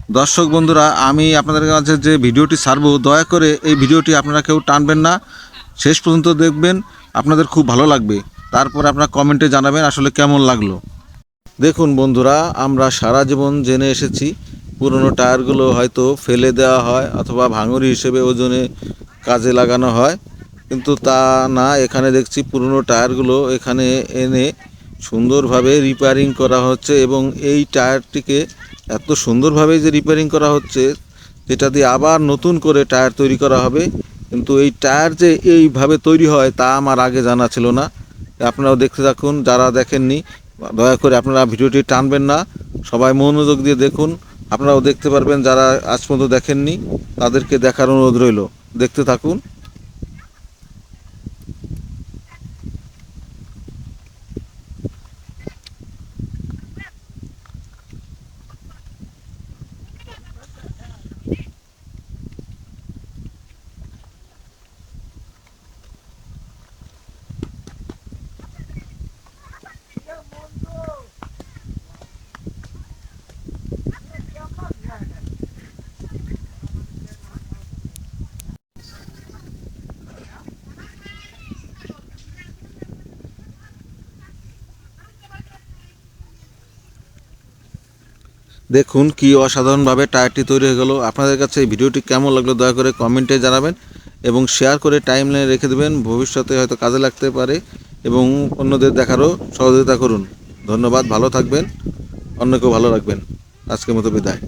দর্শক বন্ধুরা, আমি আপনাদের কাছে যে ভিডিওটি ছাড়ব, দয়া করে এই ভিডিওটি আপনারা কেউ টানবেন না, শেষ পর্যন্ত দেখবেন। আপনাদের খুব ভালো লাগবে। তারপর আপনারা কমেন্টে জানাবেন আসলে কেমন লাগলো। দেখুন বন্ধুরা, আমরা সারা জীবন জেনে এসেছি পুরনো টায়ারগুলো হয়তো ফেলে দেওয়া হয় অথবা ভাঙড়ি হিসেবে ওজনে কাজে লাগানো হয়, কিন্তু তা না। এখানে দেখছি পুরনো টায়ারগুলো এখানে এনে সুন্দরভাবে রিপেয়ারিং করা হচ্ছে, এবং এই টায়ারটিকে এত সুন্দরভাবে যে রিপেয়ারিং করা হচ্ছে, যেটা দিয়ে আবার নতুন করে টায়ার তৈরি করা হবে। কিন্তু এই টায়ার যে এইভাবে তৈরি হয় তা আমার আগে জানা ছিল না। আপনারাও দেখতে থাকুন, যারা দেখেননি দয়া করে আপনারা ভিডিওটি টানবেন না, সবাই মনোযোগ দিয়ে দেখুন। আপনারাও দেখতে পারবেন, যারা আজ পর্যন্ত দেখেননি তাদেরকে দেখার অনুরোধ রইল। দেখতে থাকুন। দেখুন কি অসাধারণভাবে টায়ারটি তৈরি হয়ে গেল। আপনাদের কাছে এই ভিডিওটি কেমন লাগলো দয়া করে কমেন্টে জানাবেন, এবং শেয়ার করে টাইমলাইনে রেখে দেবেন। ভবিষ্যতে হয়তো কাজে লাগতে পারে, এবং অন্যদের দেখারও সহযোগিতা করুন। ধন্যবাদ, ভালো থাকবেন, অন্যকেও ভালো রাখবেন। আজকের মতো বিদায়।